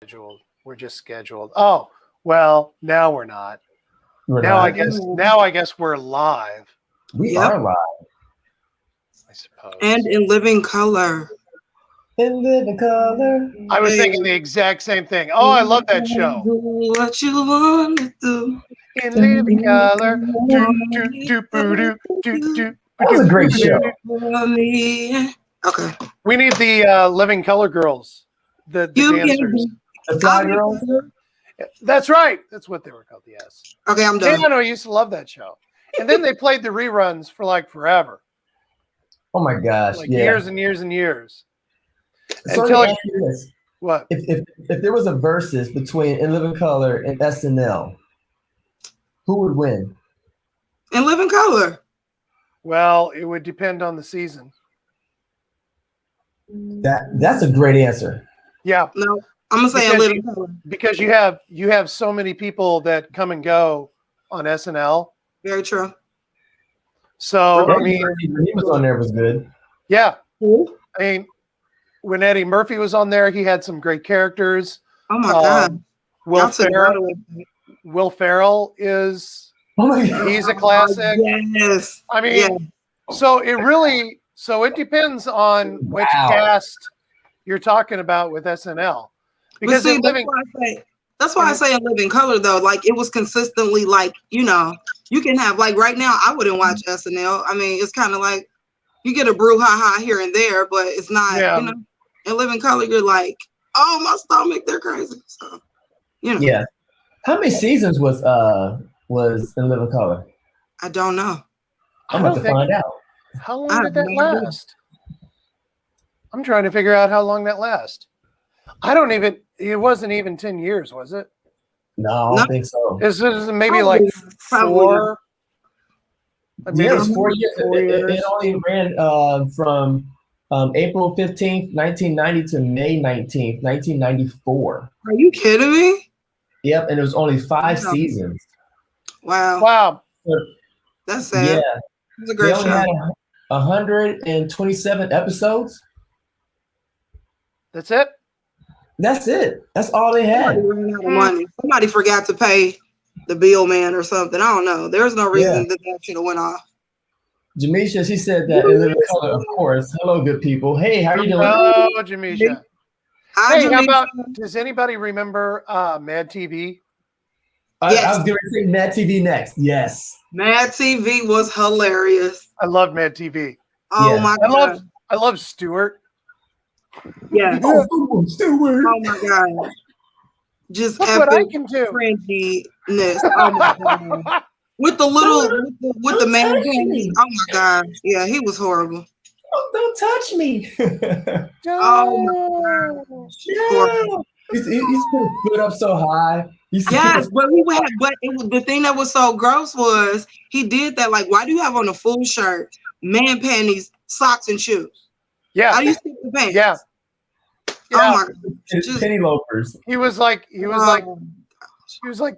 scheduled. We're just scheduled. Oh, well, now we're not. We're now not. I guess we're live, We are live. I suppose. And in living color. In living color. I was thinking the exact same thing. Oh, I love that show. Do what you want to do. In living color. That was a great show. Okay. We need the living color girls. The dancers. The Fly Girls? That's right. That's what they were called, yes. Okay, I'm done. I used to love that show. And then they played the reruns for like forever. Oh my gosh. Like years and years and years. So Until let me ask you this. What? If there was a versus between In Living Color and SNL, who would win? In living color. Well, it would depend on the season. That's a great answer. Yeah. No, I'm gonna say in living color. Because you have so many people that come and go on SNL. Very true. So I mean, when he was on there was good. Yeah. Who? I mean, when Eddie Murphy was on there, he had some great characters. Oh my God. Will Ferrell is he's a classic. Yes. I mean, so it depends on which cast you're talking about with SNL. Because see, that's why I say in living color though. Like it was consistently like, you can have like right now I wouldn't watch SNL. I mean, it's kind of like you get a brouhaha here and there, but it's not, in living color, you're like, oh my stomach, they're crazy. So Yeah. How many seasons was In Living Color? I don't know. I'm about to find out. How long did that last? I'm trying to figure out how long that lasts. It wasn't even 10 years, was it? No, I don't think so. Is maybe like 4? Yeah, it was 4 years. It only ran from April 15th, 1990 to May 19th, 1994. Are you kidding me? Yep, and it was only 5 seasons. Wow. That's sad. Yeah. It's a great show. They only had 127 episodes. That's it? That's it. That's all they had. Somebody ran out of money. Somebody forgot to pay the bill man or something. I don't know. There's no reason that should have went off. Jamisha, she said that in living color, of course. Hello, good people. Hey, how are you doing? Hello, Jamisha. Hi, Hey, Jamisha. how about, does anybody remember Mad TV? I was going to say Mad TV next. Yes. Mad TV was hilarious. I love Mad TV. Oh my God. I love Stewart. Yeah. Stewart. Oh my God. Just look what I epic can do. cringiness. Oh my God. With the little, with the man panties. Oh my God. Yeah, he was horrible. Oh, don't touch me. Oh my God. No. He's put his foot up so high. Yes, but the thing that was so gross was he did that. Like, why do you have on a full shirt, man panties, socks, and shoes? Yeah. How do you stick the pants? Yeah. Oh my God. Just penny loafers. He was like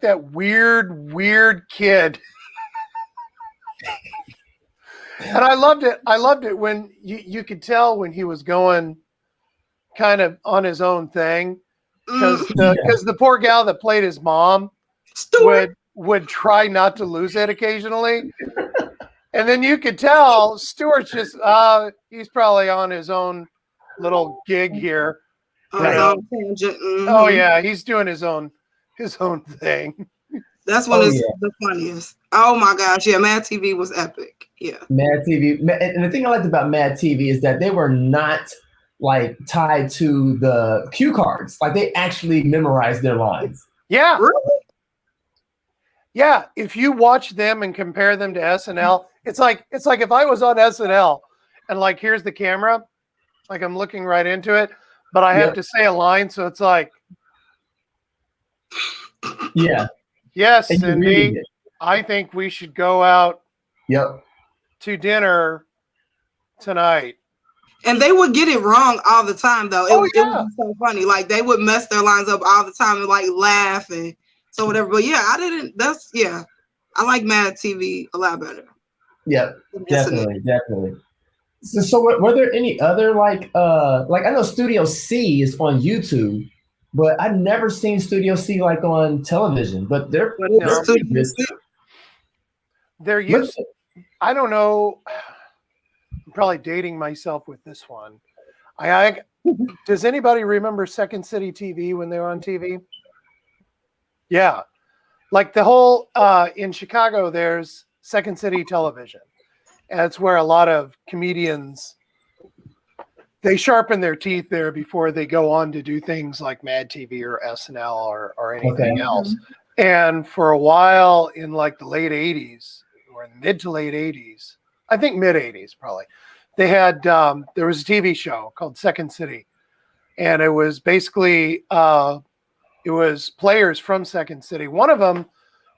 that weird kid. And I loved it. I loved it when you could tell when he was going kind of on his own thing. Because the poor gal that played his mom would try not to lose it occasionally. And then you could tell Stewart's just he's probably on his own little gig here. Oh yeah, he's doing his own thing. That's when it's the funniest. Oh my gosh, yeah, Mad TV was epic. Yeah. Mad TV. And the thing I liked about Mad TV is that they were not like tied to the cue cards. Like they actually memorized their lines. Yeah. Really? Yeah. If you watch them and compare them to SNL, it's like if I was on SNL and like here's the camera, like I'm looking right into it, but I have to say a line, so it's like yes, Cindy, I think we should go out to dinner tonight. And they would get it wrong all the time, though. It would be so funny. Like they would mess their lines up all the time and like laugh and so whatever. But yeah, I like Mad TV a lot better. Yeah, definitely. So were there any other like I know Studio C is on YouTube. but I've never seen Studio C like on television. But they're they're used. I don't know. I'm probably dating myself with this one. Does anybody remember Second City TV when they were on TV? Yeah, like the whole in Chicago, there's Second City Television, and it's where a lot of comedians they sharpen their teeth there before they go on to do things like Mad TV or SNL or anything else. And for a while in like the late 80s or in the mid to late 80s, I think mid 80s probably, they had there was a TV show called Second City, and it was basically it was players from Second City. One of them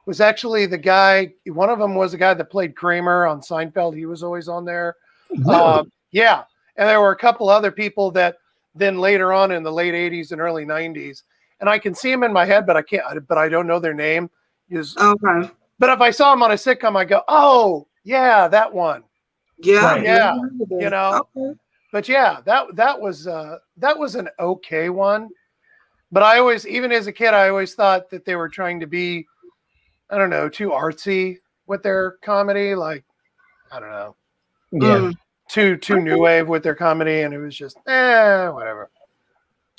was actually the guy. One of them was the guy that played Kramer on Seinfeld. He was always on there. Really? Yeah. And there were a couple other people that then later on in the late 80s and early 90s, and I can see them in my head, but I don't know their name. Okay. But if I saw them on a sitcom, I go, oh yeah, that one. Yeah. Right. Yeah. You know, okay. But yeah, that was an okay one. But I always, even as a kid, I always thought that they were trying to be, I don't know, too artsy with their comedy. Like, I don't know. Yeah. Too new wave with their comedy, and it was just whatever.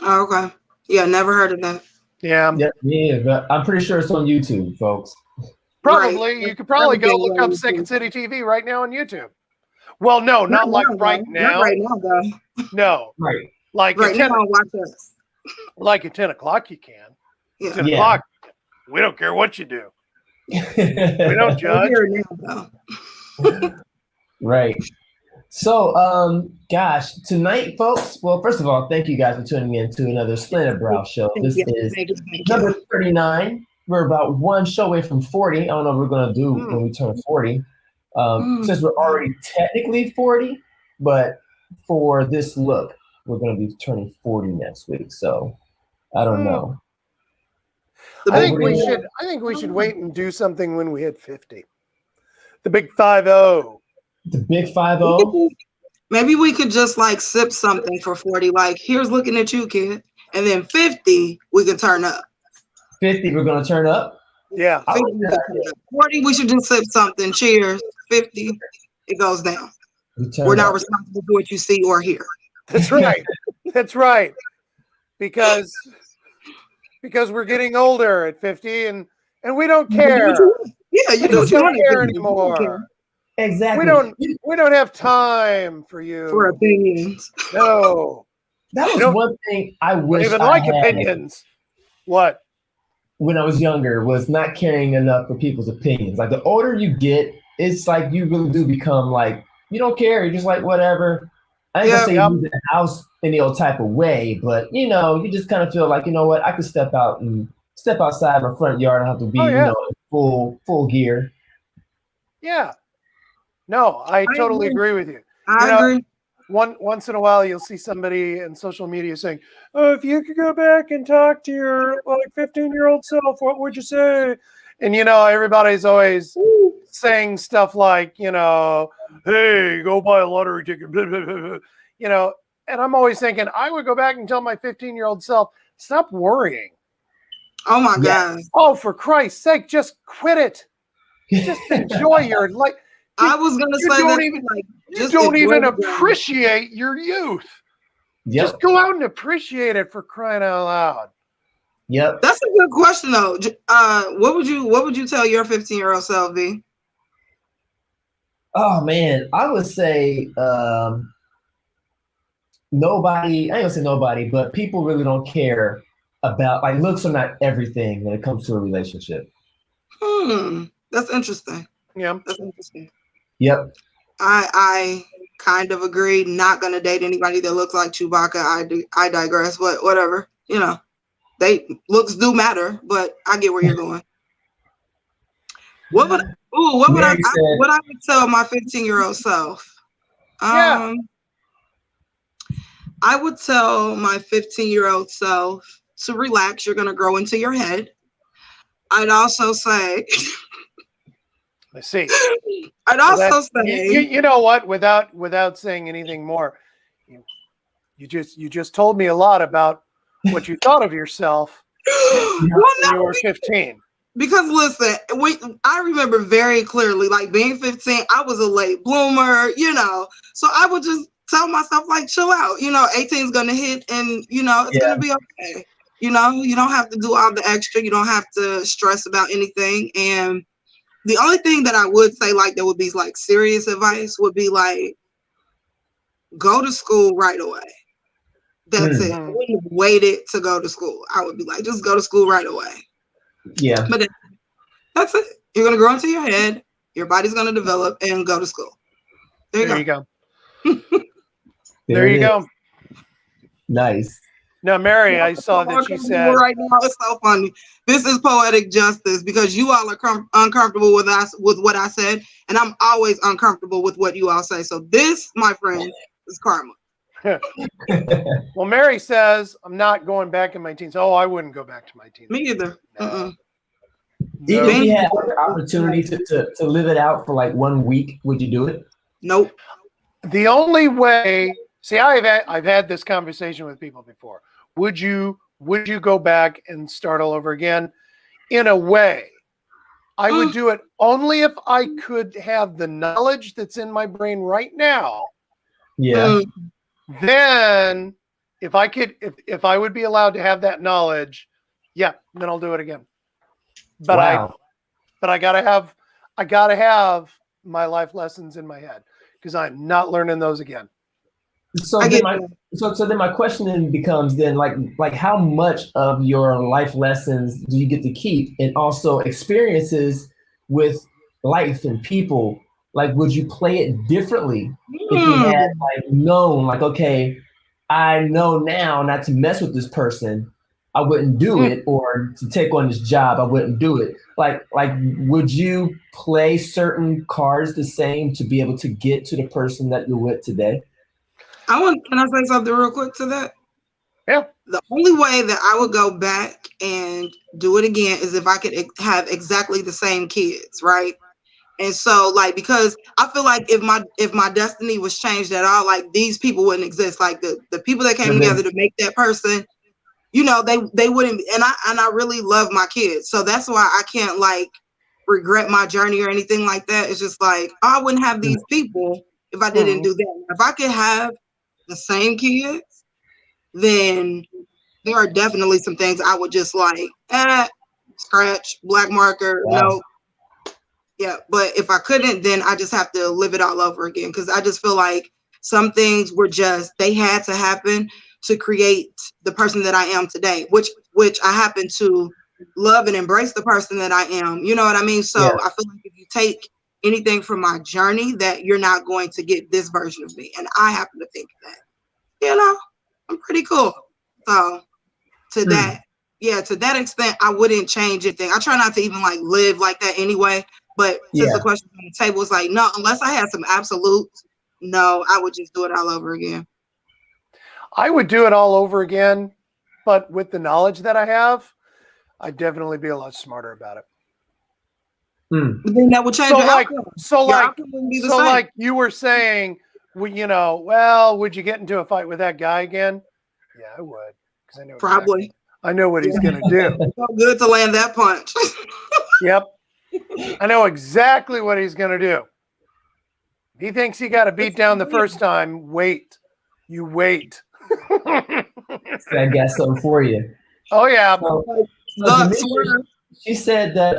Oh, okay. Yeah, never heard of that. Yeah. Yeah, but I'm pretty sure it's on YouTube, folks. Probably. Right. You could probably go look up Second City TV right now on YouTube. Well, no, not like right now. Not right now, though. No. Right. Like right at 10, now, watch us. Like at 10 o'clock you can. Yeah. 10 o'clock, we don't care what you do. We don't judge. Right. So, gosh, tonight, folks, well, first of all, thank you guys for tuning in to another Slanted Brow show. This is number 39. We're about one show away from 40. I don't know what we're going to do when we turn 40. Since we're already technically 40, but for this look, we're going to be turning 40 next week. So, I don't know. I think we should wait and do something when we hit 50. The big 5-0. The big 5-0. Maybe we could just like sip something for 40. Like, here's looking at you, kid. And then 50, we can turn up. 50, we're gonna turn up. Yeah. 40, we should just sip something. Cheers. 50, it goes down. We're not responsible for what you see or hear. That's right. That's right. Because we're getting older at 50, and we don't care. Yeah, you don't care anymore. Exactly. We don't have time for you. For opinions. No. That was one thing I wish even I like had opinions. What? When I was younger, was not caring enough for people's opinions. Like the older you get, it's like you really do become like, you don't care. You're just like, whatever. I ain't gonna say you leave the house any old type of way, but you know, you just kind of feel like, you know what, I could step outside my front yard and have to be, in full gear. Yeah. No, I totally agree with you. I agree. Once in a while, you'll see somebody in social media saying, "Oh, if you could go back and talk to your 15-year-old self, what would you say?" And everybody's always saying stuff like, "Hey, go buy a lottery ticket," And I'm always thinking, I would go back and tell my 15-year-old self, "Stop worrying." Oh my God! Oh, for Christ's sake, just quit it. Just enjoy your life. I was gonna say that. You don't even appreciate your youth. Yep. Just go out and appreciate it, for crying out loud. Yep. That's a good question though. What would you tell your 15-year-old self, V? Oh man, I would say nobody. I ain't gonna say nobody, but people really don't care about looks are not everything when it comes to a relationship. That's interesting. Yeah, that's interesting. Yep. I kind of agree. Not gonna date anybody that looks like Chewbacca. I digress. But whatever. They looks do matter. But I get where you're going. What would I tell my 15-year-old self? I would tell my 15-year-old self to relax. You're gonna grow into your head. I'd also say. Let's see. I'd also say, you know what? Without saying anything more, you just told me a lot about what you thought of yourself when you were 15. Because listen, I remember very clearly, like being 15, I was a late bloomer, so I would just tell myself, like, chill out, 18 is going to hit and, it's going to be okay. You don't have to do all the extra. You don't have to stress about anything. And the only thing that I would say, like, that would be like serious advice would be like, go to school right away. That's it. I wouldn't have waited to go to school. I would be like, just go to school right away. Yeah. But that's it. You're going to grow into your head. Your body's going to develop and go to school. There you go. There you go. Nice. Now, Mary, I saw that she said right now, it's so funny. This is poetic justice because you all are uncomfortable with what I said, and I'm always uncomfortable with what you all say. So this, my friend, is karma. Well, Mary says I'm not going back in my teens. Oh, I wouldn't go back to my teens. Me either. No. Even if you had the opportunity to live it out for like 1 week, would you do it? Nope. The only way, see, I've had this conversation with people before. Would you go back and start all over again? In a way, I would do it only if I could have the knowledge that's in my brain right now. Yeah. Then if I would be allowed to have that knowledge, yeah, then I'll do it again. But wow. I gotta have my life lessons in my head because I'm not learning those again. So then my question then becomes like how much of your life lessons do you get to keep, and also experiences with life and people? Like, would you play it differently if you had like known, like, okay, I know now not to mess with this person, I wouldn't do it, or to take on this job, I wouldn't do it. Like, would you play certain cards the same to be able to get to the person that you're with today? Can I say something real quick to that? Yeah. The only way that I would go back and do it again is if I could have exactly the same kids, right? And so, like, because I feel like if my destiny was changed at all, like, these people wouldn't exist. Like the people that came together to make that person, they wouldn't. And I really love my kids, so that's why I can't like regret my journey or anything like that. It's just like I wouldn't have these people if I didn't do that. If I could have the same kids, then there are definitely some things I would just like scratch, black marker. Wow. No. Yeah, but if I couldn't, then I just have to live it all over again, because I just feel like some things were just, they had to happen to create the person that I am today, which I happen to love and embrace the person that I am. You know what I mean? So I feel like if you take anything from my journey, that you're not going to get this version of me. And I happen to think that, I'm pretty cool. So to that extent, I wouldn't change anything. I try not to even like live like that anyway. But since the question on the table is like, no, unless I had some absolutes, no, I would just do it all over again. I would do it all over again, but with the knowledge that I have, I'd definitely be a lot smarter about it. But then that would change your outcome. So like you were saying, would you get into a fight with that guy again? Yeah, I would, because I know probably. I know what he's gonna do. It's so good to land that punch. Yep. I know exactly what he's going to do. If he thinks he got a beat down the first time, wait. You wait. I got something for you. Oh, yeah. She said that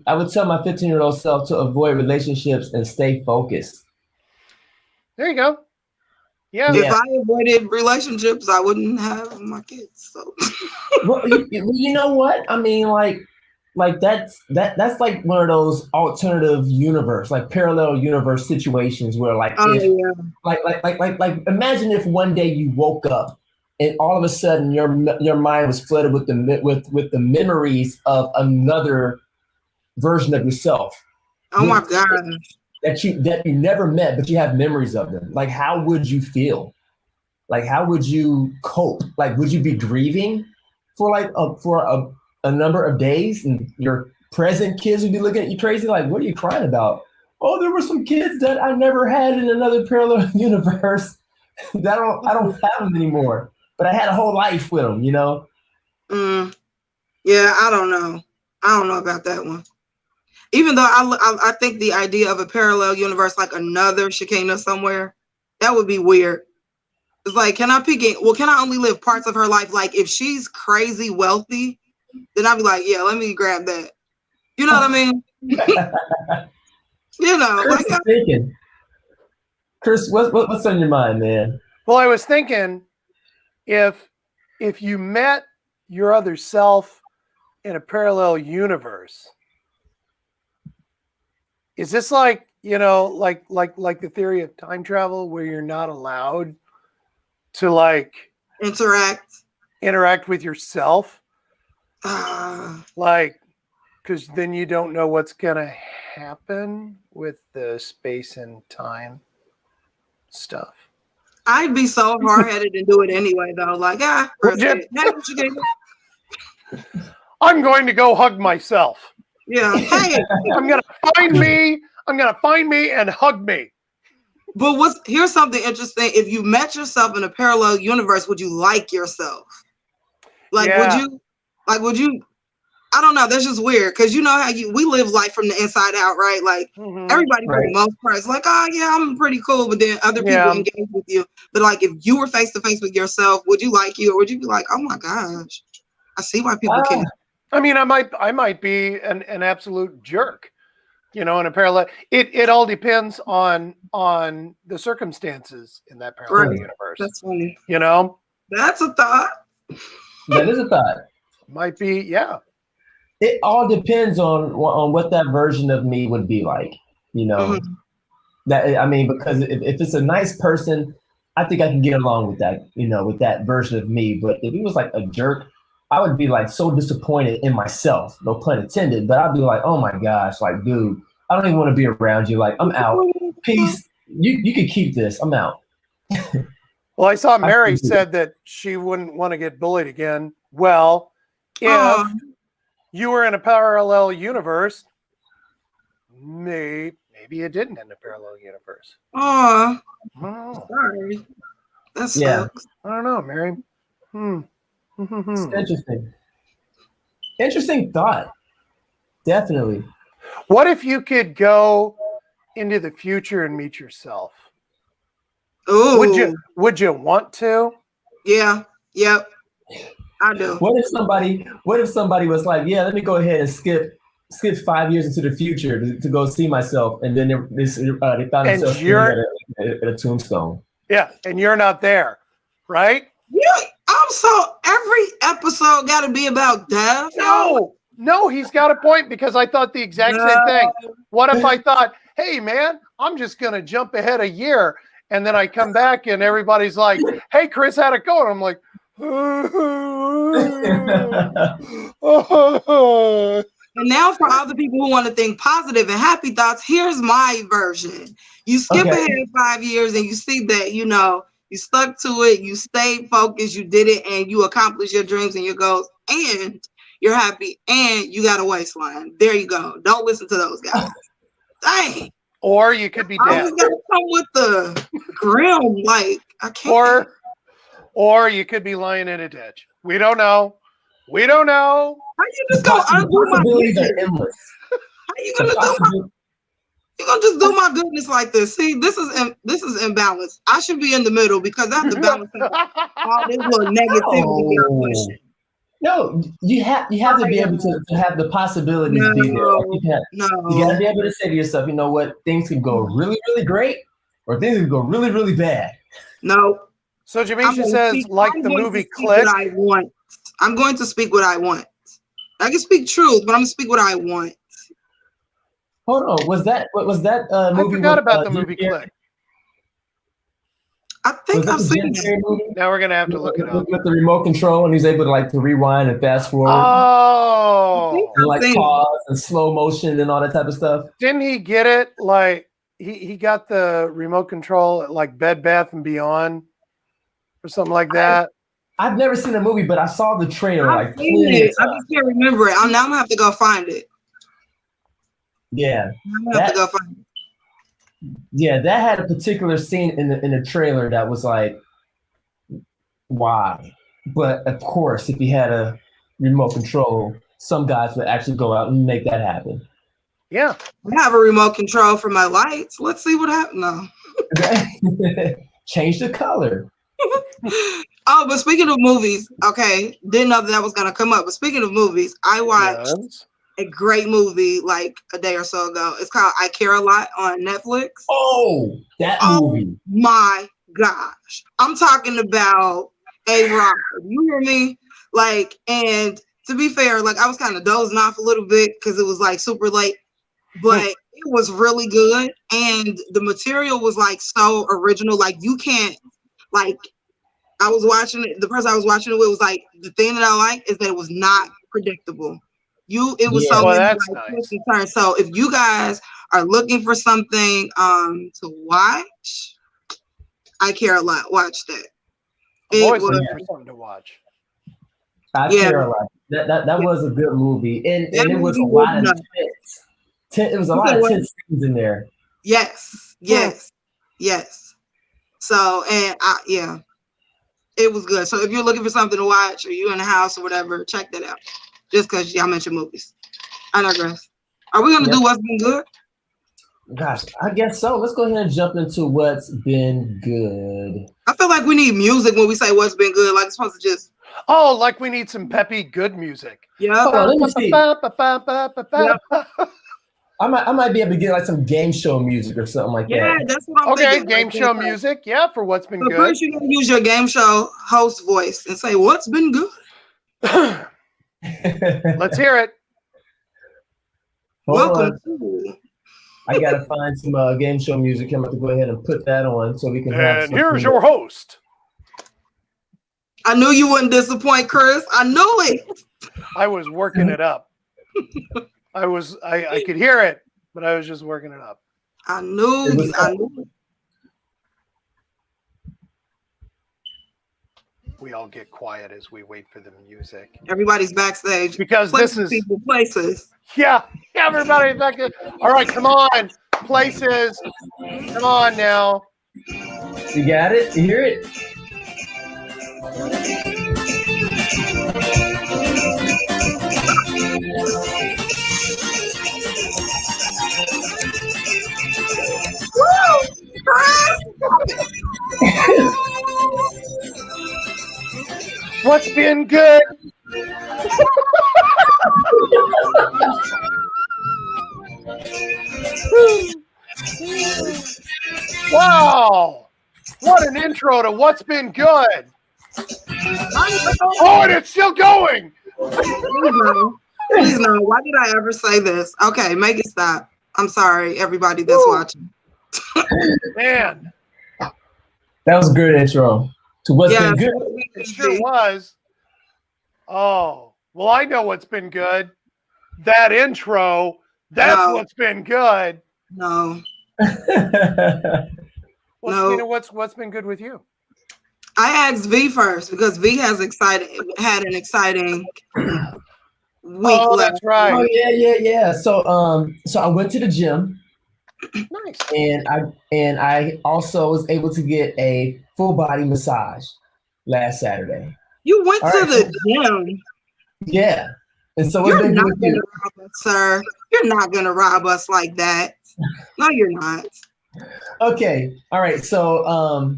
I would tell my 15-year-old self to avoid relationships and stay focused. There you go. Yeah. If I avoided relationships, I wouldn't have my kids. So. Well, you know what? I mean, like that's like one of those alternative universe, like parallel universe situations where like imagine if one day you woke up and all of a sudden your mind was flooded with the memories of another version of yourself. Oh my God. That you never met, but you have memories of them. Like, how would you feel? Like, how would you cope? Like, would you be grieving for a number of days, and your present kids would be looking at you crazy? Like, what are you crying about? Oh, there were some kids that I never had in another parallel universe that I don't have them anymore. but I had a whole life with him, you know? Yeah, I don't know. I don't know about that one. Even though I think the idea of a parallel universe, like another Shekinah somewhere, that would be weird. It's like, can I pick it? Well, can I only live parts of her life? Like, if she's crazy wealthy, then I'd be like, yeah, let me grab that. You know what I mean? You know, Chris is thinking. Chris, what's on your mind, man? Well, I was thinking if you met your other self in a parallel universe, is this like, you know, like the theory of time travel where you're not allowed to like interact with yourself? Like, because then you don't know what's gonna happen with the space and time stuff. I'd be so hard-headed and do it anyway, though. Like, I'm going to go hug myself. Yeah. Hey, I'm gonna find me and hug me. But here's something interesting. If you met yourself in a parallel universe, would you like yourself? Like, would you? I don't know. That's just weird because you know how we live life from the inside out, right? Like everybody for the most part is like, oh yeah, I'm pretty cool, but then other people engage with you. But like, if you were face to face with yourself, would you like you, or would you be like, oh my gosh, I see why people can't. I mean, I might be an absolute jerk, you know, in a parallel. It all depends on the circumstances in that parallel universe. That's funny. You know, that's a thought. That is a thought. Might be, yeah. It all depends on what that version of me would be like, you know. That I mean, because if it's a nice person, I think I can get along with that, you know, with that version of me. But if he was like a jerk, I would be like so disappointed in myself, no pun intended. But I'd be like, oh my gosh, like, dude, I don't even want to be around you. Like, I'm out. Peace. You can keep this. I'm out. Well, I saw Mary said that she wouldn't want to get bullied again. Well, if you were in a parallel universe, maybe it didn't in a parallel universe. Oh, sorry. That sucks. I don't know, Mary. It's interesting. Interesting thought. Definitely. What if you could go into the future and meet yourself? Ooh. Would you want to? Yeah. Yep. I do. What if somebody was like, yeah, let me go ahead and skip 5 years into the future to go see myself, and then they found themselves at a tombstone. Yeah, and you're not there, right? Yeah. Every episode got to be about death. No, he's got a point because I thought the exact same thing. What if I thought, hey man, I'm just gonna jump ahead a year, and then I come back and everybody's like, hey Chris, how'd it go? And I'm like, And now for all the people who want to think positive and happy thoughts, here's my version. You skip ahead 5 years and you see that, you know, you stuck to it, you stayed focused, you did it, and you accomplished your dreams and your goals, and you're happy, and you got a waistline. There you go. Don't listen to those guys. Dang. Or you could be dead. I was gonna come with the grim, like I can't. Or you could be lying in a ditch. We don't know. How you just gonna undo my goodness? How you gonna do you gonna just do my goodness like this? See, this is imbalance. I should be in the middle because I have to balance all this little negativity. No, you have to be able to have the possibilities be there. Like you gotta be able to say to yourself, you know what, things can go really, really great, or things can go really, really bad. No. So Jamisha says, like the movie Click. I'm going to speak what I want. I can speak truth, but I'm gonna speak what I want. Hold on, was that movie? I forgot about the movie Click. I think I've seen it. Now we're gonna have to look it up. With the remote control, and he's able to rewind and fast forward. Oh, and pause and slow motion and all that type of stuff. Didn't he get it? Like he got the remote control at like Bed Bath and Beyond or something like that. I've never seen the movie, but I saw the trailer. I've seen it. I just can't remember it. Now I'm gonna have to go find it. Yeah, I'm gonna have to go find it. Yeah, that had a particular scene in the trailer that was like, why. But of course, if you had a remote control, some guys would actually go out and make that happen. Yeah. I have a remote control for my lights. Let's see what happens. No. Change the color. Oh, but speaking of movies, okay, didn't know that was gonna come up. But speaking of movies, I watched a great movie like a day or so ago. It's called I Care a Lot on Netflix. Oh, that movie. Oh my gosh. I'm talking about a ride. You hear me? Like, and to be fair, like I was kind of dozing off a little bit because it was like super late, but it was really good. And the material was like so original. Like you can't, like, I was watching it, the person I was watching it with was like, the thing that I like is that it was not predictable. It was so many that's like, nice. So if you guys are looking for something to watch, I Care a Lot. Watch that. I'm always looking for something to watch. I Care a Lot. That was a good movie, and it was a lot of it was a lot of tense scenes in there. Yes. So and it was good. So if you're looking for something to watch, or you're in the house or whatever, check that out. Just because y'all mentioned movies. I digress. Are we gonna do what's been good? Gosh, I guess so. Let's go ahead and jump into what's been good. I feel like we need music when we say what's been good. Like it's supposed to just. Oh, like we need some peppy, good music. Yeah. Let me see. I might be able to get like some game show music or something like that. Yeah, that's what I'm thinking. Okay, game show music. Yeah, for what's been good. First, you gotta use your game show host voice and say what's been good. Let's hear it. Welcome to. I gotta find some game show music. I'm about to go ahead and put that on so we can. And here's your host. I knew you wouldn't disappoint, Chris. I knew it. I was working it up. I could hear it, but I was just working it up. I knew it. We all get quiet as we wait for the music. Everybody's backstage because places, this is places. Yeah, everybody's back there. All right, come on, places. Come on now. You got it. You hear it. What's been good? Wow, what an intro to what's been good. Oh, and it's still going. Please no. Why did I ever say this? Okay, make it stop. I'm sorry, everybody that's watching. Man, that was a good intro to what's been good. It sure was. Oh, well, I know what's been good. That intro, that's what's been good. No. What's been good with you? I asked V first because V had an exciting week. Oh, that's right. Oh yeah. So I went to the gym. Nice. And I also was able to get a full body massage last Saturday. You went to the gym. Yeah. And so you're not gonna rob us, sir. You're not gonna rob us like that. No, you're not. Okay. All right. So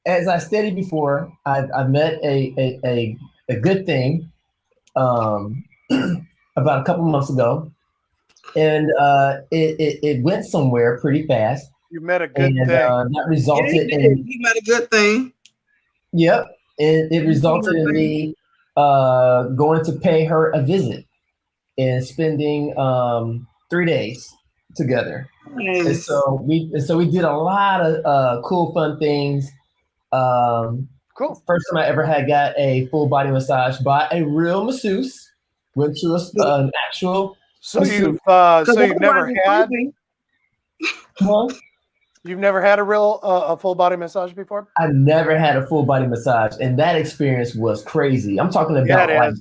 as I stated before, I met a good thing about a couple months ago. And it went somewhere pretty fast. You met a good thing. That resulted in you met a good thing. Yep. It resulted in me going to pay her a visit and spending 3 days together. Nice. And so we did a lot of cool, fun things. Cool. First time I ever got a full body massage by a real masseuse. Went to an actual. So you've never had. Huh? You've never had a full body massage before? I never had a full body massage, and that experience was crazy. I'm talking about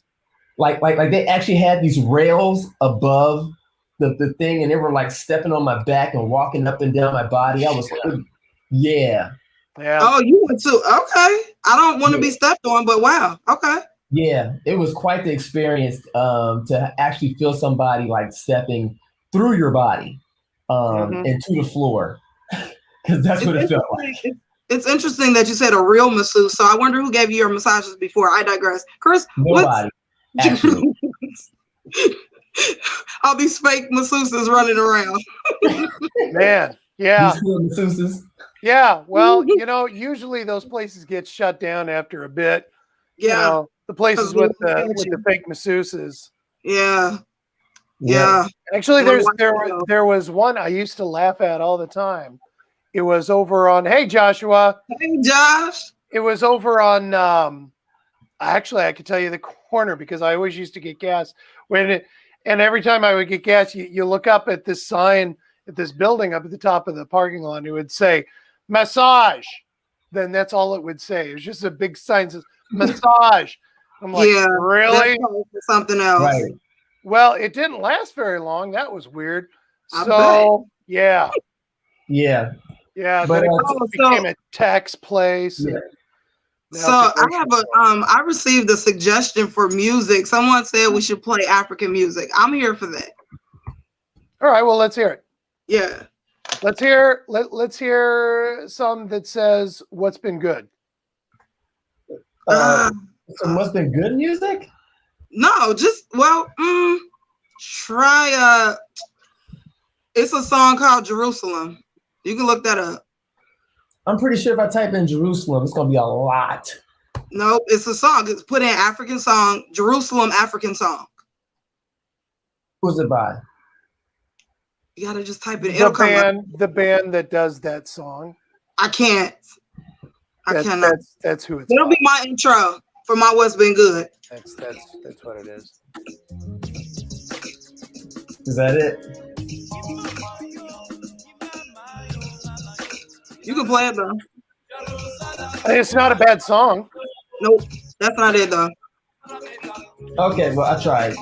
like they actually had these rails above the thing, and they were like stepping on my back and walking up and down my body. I was like, yeah. Oh, you went to okay. I don't want to be stepped on, but wow. Okay. Yeah, it was quite the experience to actually feel somebody like stepping through your body into the floor, because that's what it felt like. It's interesting that you said a real masseuse. So I wonder who gave you your massages before. I digress. Chris, nobody. Actually. All these fake masseuses running around. Man, yeah. Masseuses. Yeah, well, usually those places get shut down after a bit. Yeah. The places with the fake masseuses. Yeah. Yeah. Actually, there was one I used to laugh at all the time. It was over on, hey, Joshua. Hey, Josh. It was over on, actually, I could tell you the corner because I always used to get gas. And every time I would get gas, you look up at this sign at this building up at the top of the parking lot, and it would say, massage. Then that's all it would say. It was just a big sign that says, massage. I'm like, really? Something else. Right. Well, it didn't last very long. That was weird. Yeah. Yeah. Yeah, but it became a tax place. Yeah. So I received a suggestion for music. Someone said we should play African music. I'm here for that. All right, well, let's hear it. Yeah. Let's hear some that says what's been good. Some what's been good music? No, try it's a song called Jerusalem. You can look that up. I'm pretty sure if I type in Jerusalem, it's gonna be a lot. Nope, it's a song. It's put in African song, Jerusalem African song. Who's it by? You gotta just type it. It'll come up. The band that does that song. I can't. I cannot. That's who it's. It'll be my intro for my What's Been Good. That's what it is. Is that it? You can play it though. It's not a bad song. Nope, that's not it though. Okay, well I tried.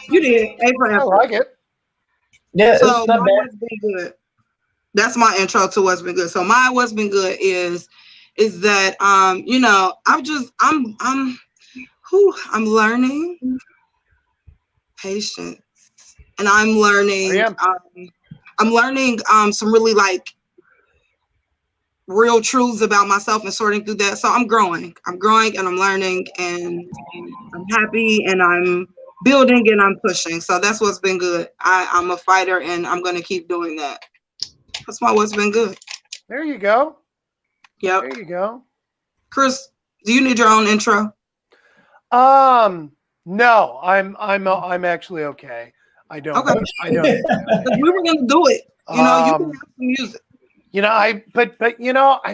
You did. A for I like it. Yeah, so it's not bad. What's Been Good. That's my intro to What's Been Good. So my What's Been Good is that I'm learning patience, and I'm learning some really like real truths about myself and sorting through that. So I'm growing and I'm learning, and I'm happy, and I'm building, and I'm pushing. So that's what's been good. I'm a fighter, and I'm going to keep doing that. That's what's been good. There you go. Yep. There you go. Chris, do you need your own intro? No, I'm actually okay. I don't. Okay. I don't. We were going to do it. You can have some music. I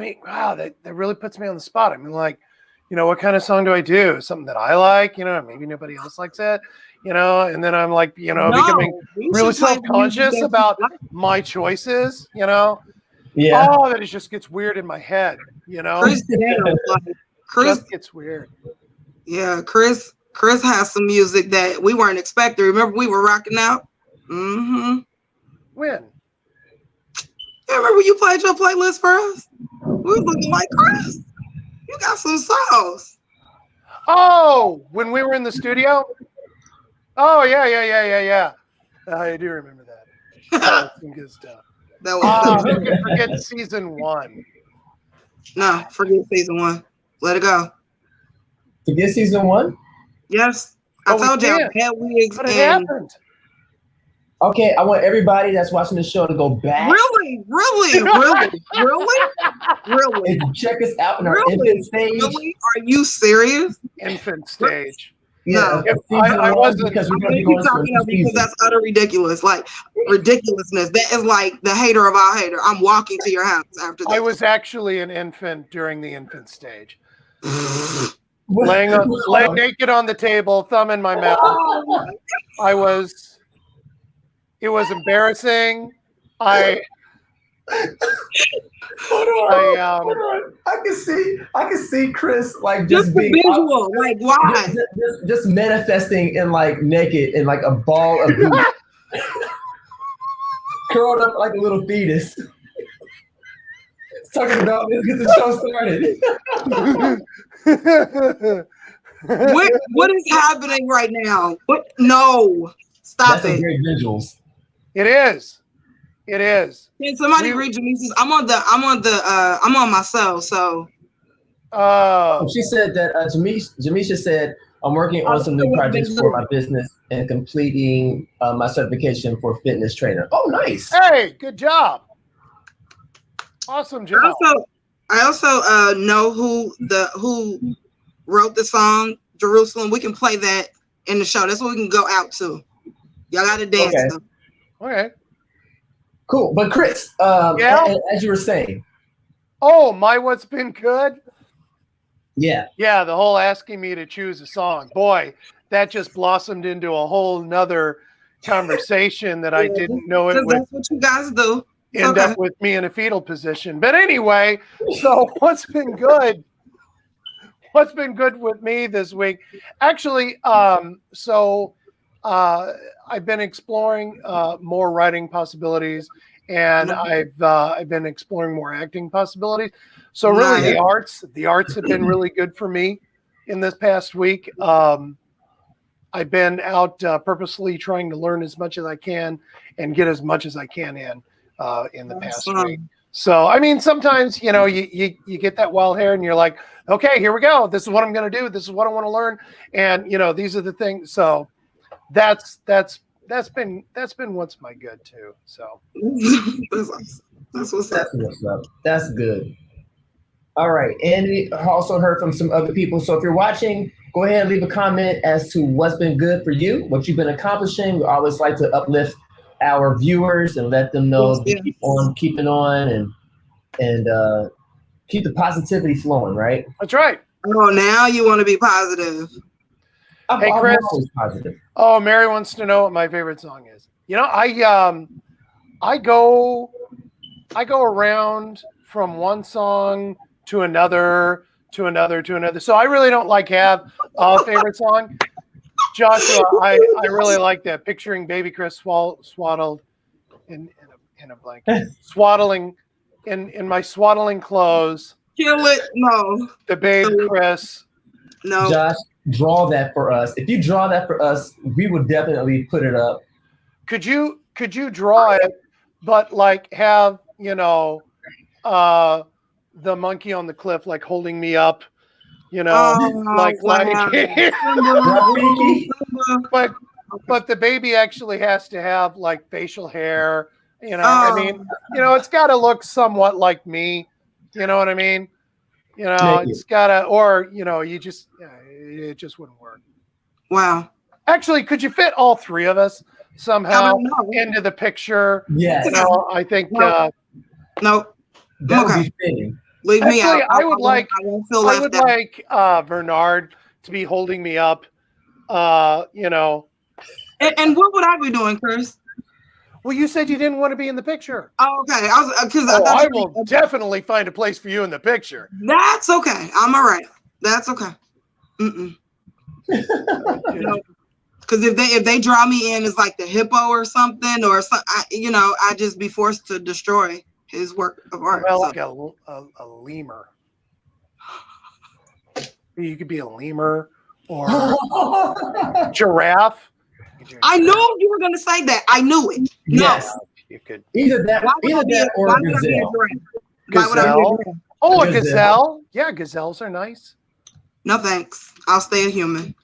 mean, wow, that really puts me on the spot. I mean, like, what kind of song do I do? Something that I like, maybe nobody else likes it, and then I'm like, becoming really self-conscious about my choices, Yeah. Oh, that it just gets weird in my head, Chris just gets weird. Yeah, Chris has some music that we weren't expecting. Remember, we were rocking out? Mm-hmm. When? Yeah, remember you played your playlist for us? We were looking like Chris. You got some songs. Oh, when we were in the studio? Oh, yeah. I do remember that. That was some good stuff. That was forget season 1. No, forget season 1. Let it go. Forget season 1? Yes. I told you I had wigs. But it happened. Okay, I want everybody that's watching the show to go back. Really? And check us out in our infant stage. Really? Are you serious? Infant stage. Yeah. I wasn't because we're going to be going through because that's utter ridiculous. Like ridiculousness. That is like the hater of our hater. I'm walking to your house after this. I was actually an infant during the infant stage. laying naked on the table, thumb in my mouth. It was embarrassing. Hold on. I can see Chris like just being visual. Like why? Just manifesting in like naked in like a ball of goop. Curled up like a little fetus. talking about let's get the show started. What is happening right now? What? No, stop That's it. Great visuals. It is. It is. Can somebody read Janice's? I'm on myself. So. She said that Jamisha said, I'm working on some new projects for my business and completing my certification for fitness trainer. Oh, nice. Hey, good job. Awesome job. I also know who wrote the song Jerusalem. We can play that in the show. That's what we can go out to. Y'all got to dance. Okay. Okay. Cool. But Chris, as you were saying. Oh, my what's been good? Yeah. Yeah, the whole asking me to choose a song. Boy, that just blossomed into a whole nother conversation that I didn't know it would. That's what you guys do. End up with me in a fetal position. But anyway, so what's been good? What's been good with me this week? Actually, I've been exploring more writing possibilities, and I've been exploring more acting possibilities. So really, the arts have been really good for me in this past week. I've been out purposely trying to learn as much as I can and get as much as I can in the past week. So, I mean, sometimes, you get that wild hair and you're like, okay, here we go. This is what I'm going to do. This is what I want to learn. And, these are the things. So that's been what's my good too. So that's what's up. That's good. All right. And we also heard from some other people. So if you're watching, go ahead and leave a comment as to what's been good for you, what you've been accomplishing. We always like to uplift our viewers and let them know to keep on keeping on and keep the positivity flowing, right? That's right. Oh, now you want to be positive. Hey, Chris. I'm always positive. Oh, Mary wants to know what my favorite song is. I go around from one song to another. So I really don't have a favorite song. Joshua, I really like that. Picturing baby Chris swaddled in a blanket, swaddling in my swaddling clothes. Kill it, no. The babe Chris. No. Josh, draw that for us. If you draw that for us, we would definitely put it up. Could you draw it, but have the monkey on the cliff holding me up? But the baby actually has to have facial hair, I mean, it's got to look somewhat like me, you know what I mean? It's gotta, or it just wouldn't work. Wow. Actually, could you fit all three of us somehow into the picture? Yes. I think nope. That would be fitting. Leave me out. I would like Bernard to be holding me up, And what would I be doing, Chris? Well, you said you didn't want to be in the picture. Oh, okay. I will definitely find a place for you in the picture. That's okay. I'm all right. That's okay. Because if they draw me in as the hippo or something, I'd just be forced to destroy his work of art. Well, a lemur. You could be a lemur or giraffe. I knew you were going to say that. I knew it. Yes. No. You could. Either that or a gazelle. Gazelle? Oh, a gazelle. Yeah, gazelles are nice. No, thanks. I'll stay a human.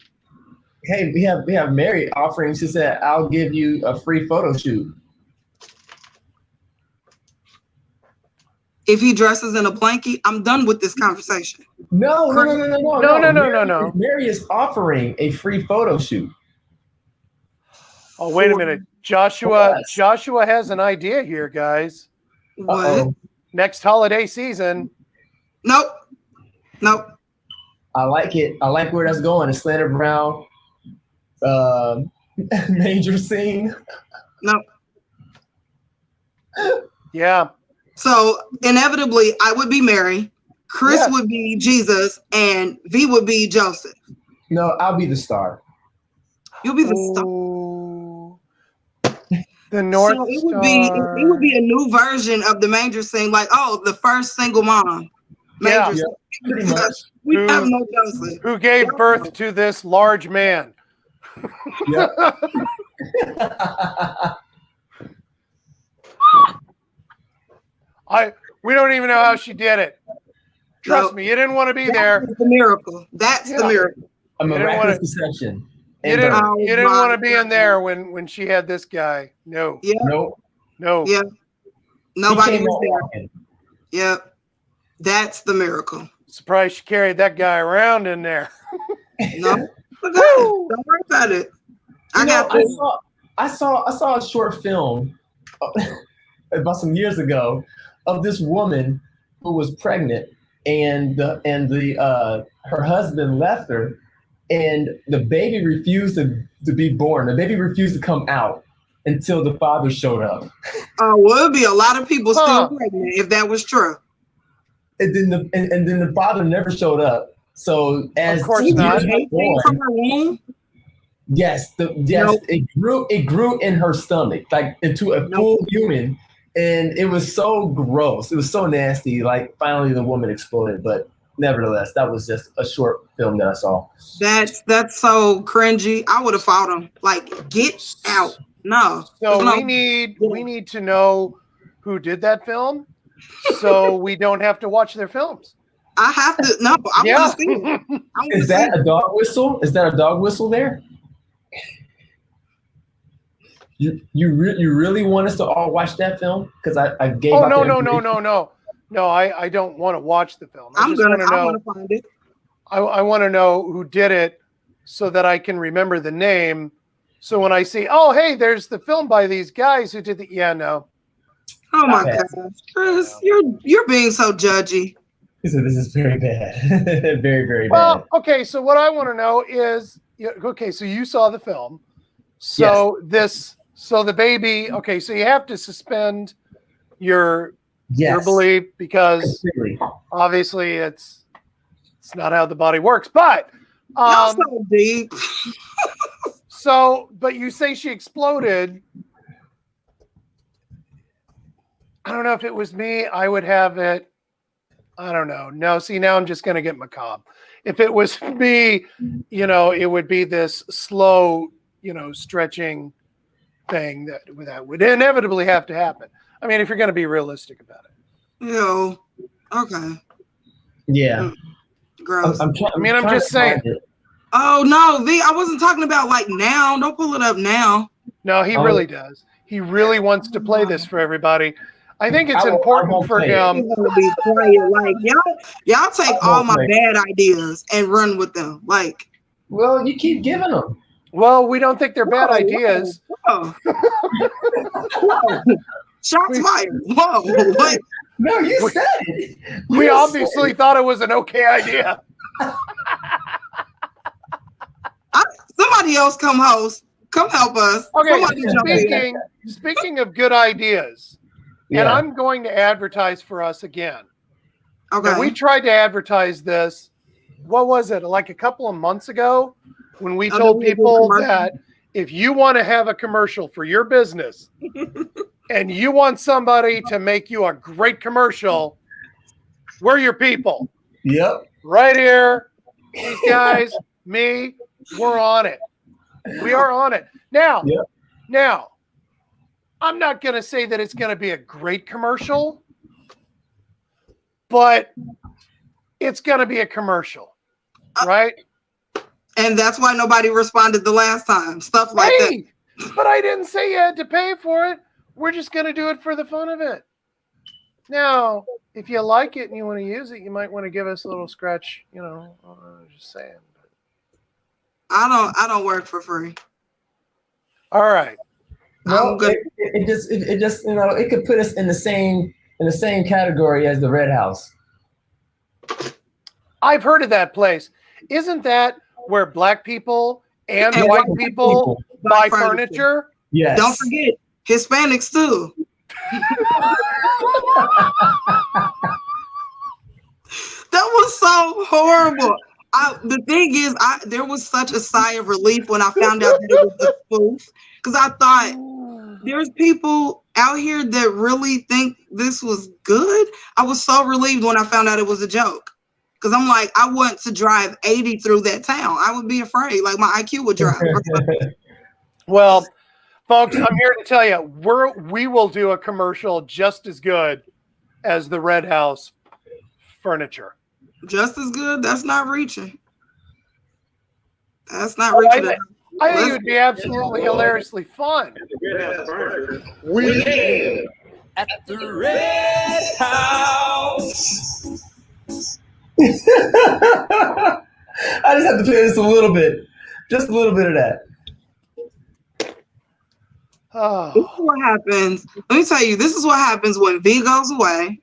Hey, we have Mary offering. She said, I'll give you a free photo shoot. If he dresses in a blankie, I'm done with this conversation. No. Mary is offering a free photo shoot. Oh, wait a minute. Joshua has an idea here, guys. What? Uh-oh. Next holiday season. Nope. I like it. I like where that's going. A Slanted Brown major scene. Nope. Yeah. So inevitably, I would be Mary, Chris would be Jesus, and V would be Joseph. No, I'll be the star. You'll be the star. The North So it Star. would be a new version of the manger scene, like, oh, the first single mom. Manger Yeah. scene. Pretty much. We have no Joseph. Who gave birth to this large man. Yep. We don't even know how she did it. Trust me, you didn't want to be there. That's the miracle. That's the miracle. A miraculous deception. You didn't want to be in there when she had this guy. No. Yeah. No. Yeah. Nobody was there. Yep. That's the miracle. Surprised she carried that guy around in there. No. Don't worry about it. I saw a short film about some years ago of this woman who was pregnant and her husband left her and the baby refused to be born. The baby refused to come out until the father showed up. Oh, well, it'd be a lot of people still pregnant if that was true. And then the father never showed up. So as of course not. From her womb? Yes, Nope. it grew in her stomach, like into a full human, and it was so gross. It was so nasty. Like finally, the woman exploded, but nevertheless, that was just a short film that I saw. That's so cringy. I would have fought him. Like, get out. No. So we need to know who did that film, so we don't have to watch their films. I have to. No, I want to see it. Is that a dog whistle? Is that a dog whistle there? You really want us to all watch that film? Because I gave. Oh no! I don't want to watch the film. I want to find it. I want to know who did it, so that I can remember the name. So when I see, oh hey, there's the film by these guys who did the. Yeah, no. Oh my gosh, Chris, you're being so judgy. This is very bad. Very, very bad. Well, okay. So what I want to know is, okay. So you saw the film. So So the baby, okay, so you have to suspend your belief because obviously it's not how the body works. But so deep. but you say she exploded. I don't know if it was me, I would have it. I don't know. No, see, now I'm just gonna get macabre. If it was me, it would be this slow, stretching thing that would inevitably have to happen. I mean, if you're going to be realistic about it. Okay. Yeah. Gross. I'm just saying. Oh no, I wasn't talking about like now. Don't pull it up now. No, he really does. He really wants to play this for everybody. I think it's important for him. To be quiet. Like y'all take all my bad ideas and run with them. Like, well, you keep giving them. Well, we don't think they're bad ideas. Whoa. Shots fired. Whoa. What? No, you said it. We obviously thought it was an okay idea. Somebody else come help us. Okay, speaking of good ideas, and I'm going to advertise for us again. Okay. Now, we tried to advertise this, what was it, like a couple of months ago? When we told people that if you want to have a commercial for your business and you want somebody to make you a great commercial, we're your people. Yep. Right here. These guys, me, we're on it. We are on it. Now, I'm not going to say that it's going to be a great commercial, but it's going to be a commercial, right? And that's why nobody responded the last time. Stuff like that. But I didn't say you had to pay for it. We're just going to do it for the fun of it. Now, if you like it and you want to use it, you might want to give us a little scratch, just saying. I don't work for free. All right. No, it just it could put us in the same category as the Red House. I've heard of that place. Isn't that where black people and white people buy furniture? Yes. Don't forget Hispanics too. That was so horrible. The thing is, there was such a sigh of relief when I found out that it was a spoof, because I thought there's people out here that really think this was good. I was so relieved when I found out it was a joke. Because I'm like, I want to drive 80 through that town. I would be afraid. Like my IQ would drop. Well, folks, I'm here to tell you, we will do a commercial just as good as the Red House furniture. Just as good? That's not reaching. That's not reaching. I think it would be absolutely hilariously fun. We can at the Red House. I just have to play this a little bit. Just a little bit of that. Oh. This is what happens. Let me tell you, this is what happens when V goes away,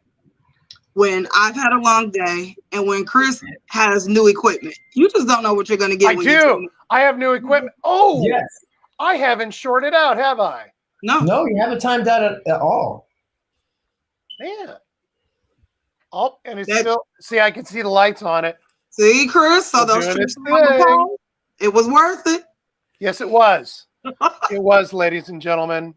when I've had a long day, and when Chris has new equipment. You just don't know what you're going to get. I do. I have new equipment. Oh, yes. I haven't shorted out, have I? No, you haven't timed out at all. Man. Oh, and it's still, see, I can see the lights on it. See, Chris, so those trips it was worth it. Yes, it was. It was, ladies and gentlemen.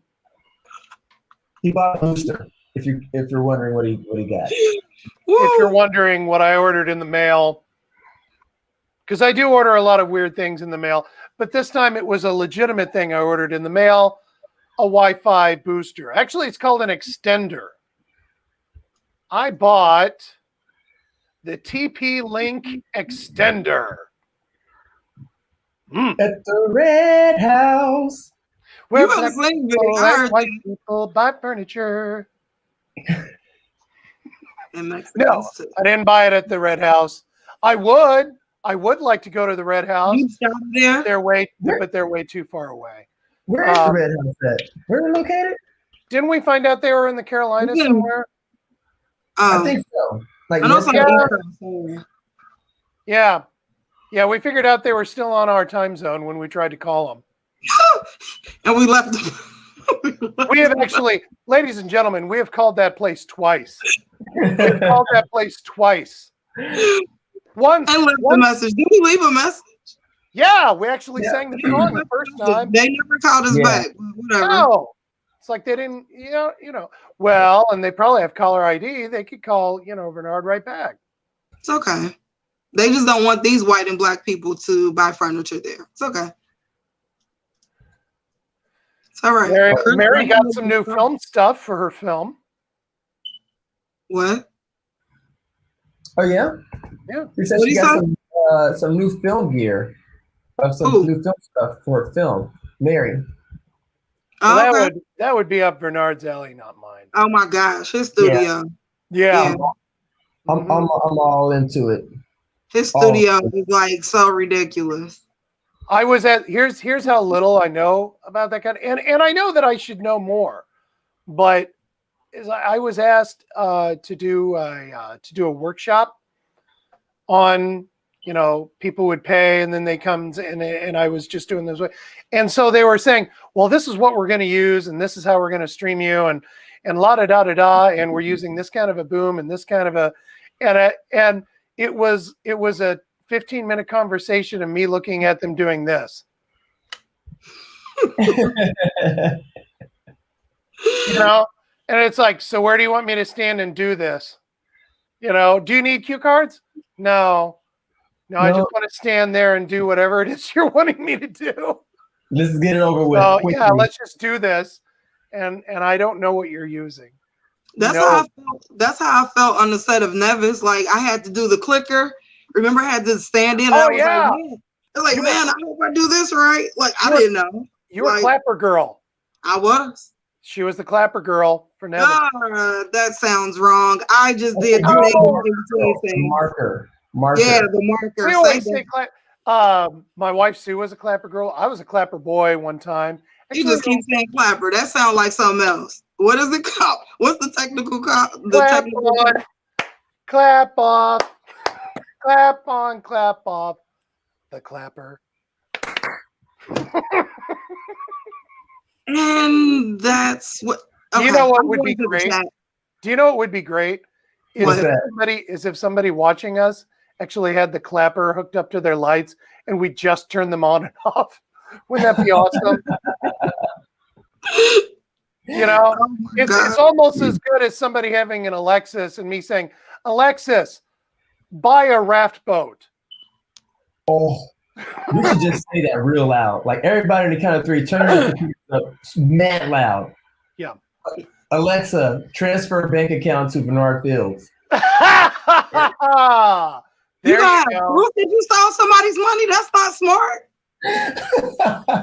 He bought a booster. If you're wondering what he got. If you're wondering what I ordered in the mail, because I do order a lot of weird things in the mail, but this time it was a legitimate thing I ordered in the mail, a Wi-Fi booster. Actually, it's called an extender. I bought the TP-Link extender. At the Red House. Where black people and white people buy furniture. No, I didn't buy it at the Red House. I would like to go to the Red House. You started there? But they're way too far away. Where is the Red House at? Where are they located? Didn't we find out they were in the Carolinas somewhere? I think so. Like I know yeah. Yeah, we figured out they were still on our time zone when we tried to call them. And we left them. We have actually, ladies and gentlemen, we have called that place twice. We've called that place twice. Once. And left a message. Did we leave a message? Yeah, we actually sang the song the first time. They never called us back. Whatever. No. It's like they didn't, you know. Well, and they probably have caller ID. They could call, Bernard right back. It's okay. They just don't want these white and black people to buy furniture there. It's okay. It's all right. Mary got some new film stuff for her film. What? Oh, yeah? Yeah. She said she got some new film gear. New film stuff for her film. Mary. Well, that would be up Bernard's alley, not mine. Oh my gosh, his studio. Yeah. I'm all into it. His studio is like so ridiculous. I was here's how little I know about that kind of, and I know that I should know more, but I was asked to do a workshop on, people would pay and then they come and I was just doing this way. And so they were saying, well, this is what we're going to use and this is how we're going to stream you and la da da da da, and we're using this kind of a boom and this kind of a, and it was a 15-minute conversation of me looking at them doing this. And it's like, so where do you want me to stand and do this? Do you need cue cards? No, I just want to stand there and do whatever it is you're wanting me to do. Let's get it over with. So, yeah, let's just do this. And I don't know what you're using. That's how I felt on the set of Nevis. Like I had to do the clicker. Remember, I had to stand in. Oh, yeah. Like, man, I hope I do this right. Like, I didn't know. You were Clapper Girl. I was. She was the Clapper Girl for Nevis. That sounds wrong. I just did marker. Yeah, the marker. We always say my wife Sue was a Clapper Girl. I was a Clapper Boy one time. You just keep saying Clapper. That sounds like something else. What is it called? What's the technical call? Clap off. Clap on, clap off. The Clapper. And that's what. Okay. Do you know what would be great? Do you know what would be great? Is if somebody watching us actually had the Clapper hooked up to their lights and we just turn them on and off. Wouldn't that be awesome? You know, Oh it's almost as good as somebody having an Alexis and me saying, Alexis, buy a raft boat. Oh, we should just say that real loud. Like everybody in the count of three, turn your computer up mad loud. Yeah. Alexa, transfer bank account to Bernard Fields. You got proof that you stole somebody's money? That's not smart.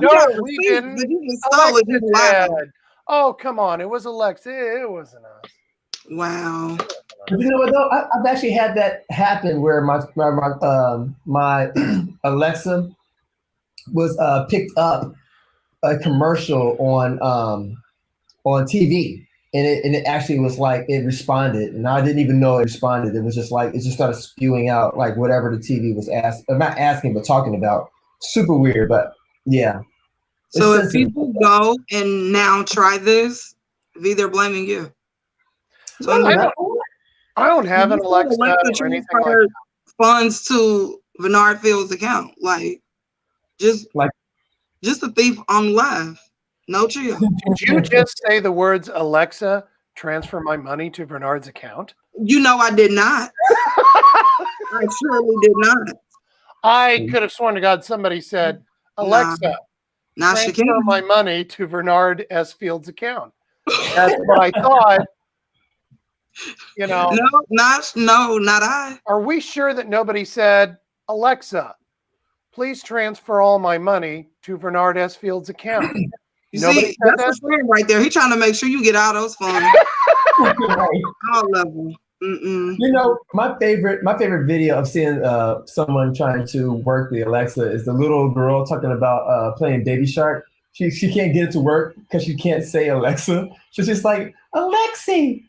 No, we didn't. You just stole it. Just lied. Oh, come on. It was Alexa. It wasn't us. Wow. You know what though? I've actually had that happen where my Alexa was picked up a commercial on TV, and it actually was like it responded, and I didn't even know it responded. It was just like it just started spewing out like whatever the TV was not asking but talking about. Super weird, but yeah. So if people go and now try this, they're blaming you. So I don't have an Alexa or anything like that. Funds to Bernard Fields' account, like just a thief on live. No chill. Did you just say the words Alexa, transfer my money to Bernard's account? You know I did not. I surely did not. I could have sworn to God somebody said, Alexa, transfer my money to Bernard S. Fields' account. That's what I thought. You know. No, not I. Are we sure that nobody said, Alexa, please transfer all my money to Bernard S. Fields' account? Nobody see, that's the friend right there. He's trying to make sure you get all those funds. All level. You know, my favorite video of seeing someone trying to work the Alexa is the little girl talking about playing Baby Shark. She can't get it to work because she can't say Alexa. She's just like, Alexi,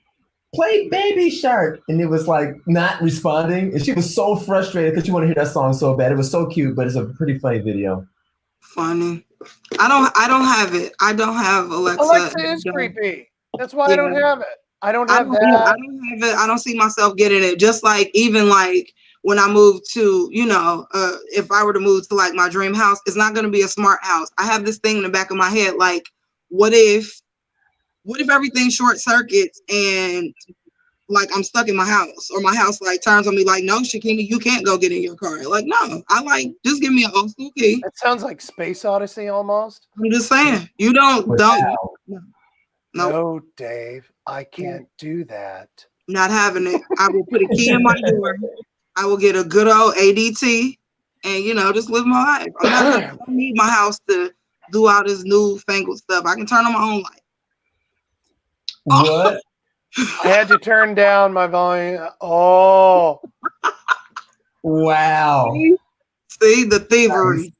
play Baby Shark, and it was like not responding, and she was so frustrated because she wanted to hear that song so bad. It was so cute, but it's a pretty funny video. Funny. I don't have it. I don't have Alexa. Alexa is creepy. That's why I don't have it. I don't have that. I don't have it. I don't see myself getting it. Just like even like when I moved to, if I were to move to like my dream house, it's not going to be a smart house. I have this thing in the back of my head, like, what if everything short circuits and like I'm stuck in my house, or my house like turns on me like, no, Shakina, you can't go get in your car. Like, no, just give me an old school key. That sounds like Space Odyssey almost. I'm just saying, you don't. No, Dave, I can't do that. Not having it. I will put a key in my door. I will get a good old ADT and, just live my life. I don't need my house to do all this newfangled stuff. I can turn on my own light. What? I had to turn down my volume. Oh. Wow. See the thievery.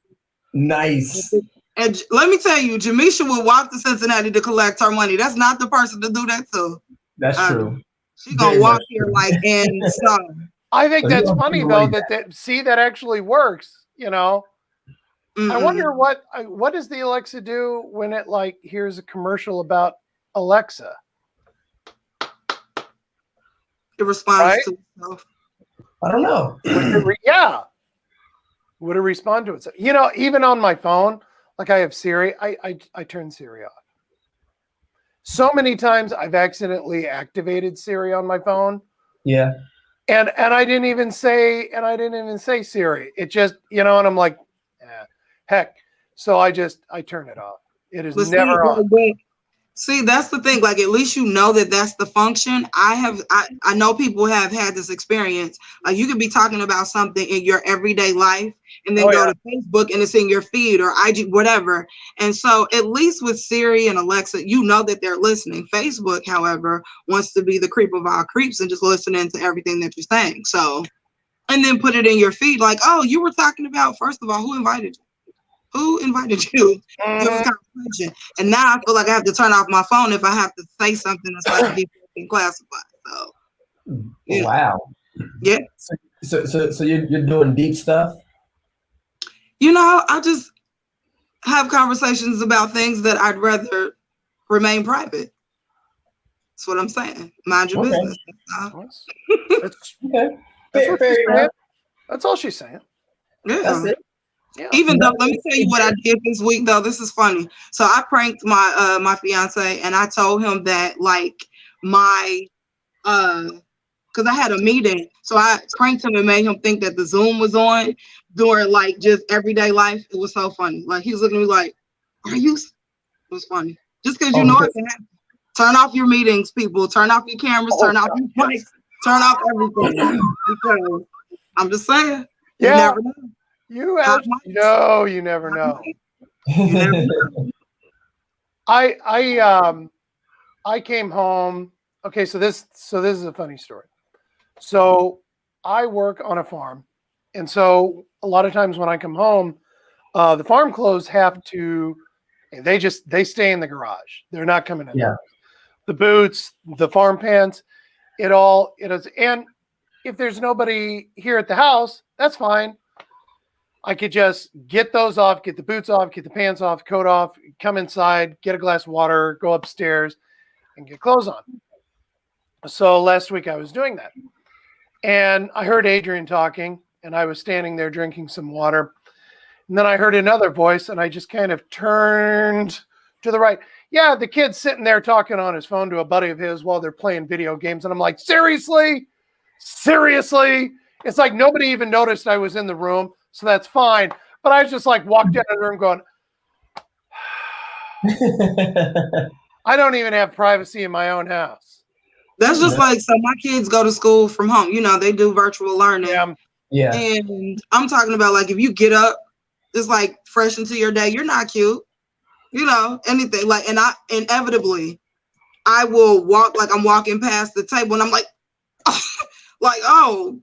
Nice. And let me tell you, Jamisha will walk to Cincinnati to collect her money. That's not the person to do that to. That's true. She's going to walk here like in sun. I think that's funny, though, that actually works, I wonder what does the Alexa do when it like hears a commercial about Alexa? It responds to itself. I don't know. Would it respond to itself? Even on my phone, like I have Siri, I turn Siri off. So many times I've accidentally activated Siri on my phone. Yeah. And I didn't even say Siri. It just, and I'm like, heck. So I turn it off. It is never on. See, that's the thing. Like, at least you know that that's the function. I know people have had this experience. Like, you could be talking about something in your everyday life and then go to Facebook and it's in your feed or IG, whatever. And so at least with Siri and Alexa, you know that they're listening. Facebook, however, wants to be the creep of all creeps and just listening to everything that you're saying. So, and then put it in your feed like, oh, you were talking about, first of all, who invited you? Who invited you to this conversation? And now I feel like I have to turn off my phone if I have to say something that's like being classified. So, wow. Yeah. So you're doing deep stuff? I just have conversations about things that I'd rather remain private. That's what I'm saying. Mind your business. That's what she's saying. That's all she's saying. Yeah. That's it. Yeah. Even though, let me tell you what I did this week though. This is funny. So I pranked my fiance, and I told him that like my because I had a meeting, so I pranked him and made him think that the Zoom was on during like just everyday life. It was so funny. Like he was looking at me like, "Are you?" It was funny. Just because you know it can happen. Turn off your meetings, people. Turn off your cameras. Turn off your mics. Turn off everything. Because I'm just saying, you never know. You never know. You never know. I came home. Okay, so this is a funny story. So I work on a farm, and so a lot of times when I come home, the farm clothes have to. They stay in the garage. They're not coming in. Yeah. The boots, the farm pants, it is. And if there's nobody here at the house, that's fine. I could just get those off, get the boots off, get the pants off, coat off, come inside, get a glass of water, go upstairs, and get clothes on. So last week I was doing that. And I heard Adrian talking, and I was standing there drinking some water. And then I heard another voice, and I just kind of turned to the right. Yeah, the kid's sitting there talking on his phone to a buddy of his while they're playing video games. And I'm like, seriously? Seriously? It's like nobody even noticed I was in the room, so that's fine. But I was just like walked out of the room going, I don't even have privacy in my own house. That's just like, so my kids go to school from home. You know, they do virtual learning. Yeah. And I'm talking about like if you get up, it's like fresh into your day. You're not cute. You know, anything like, and I inevitably I will walk like I'm walking past the table and I'm like, like, oh,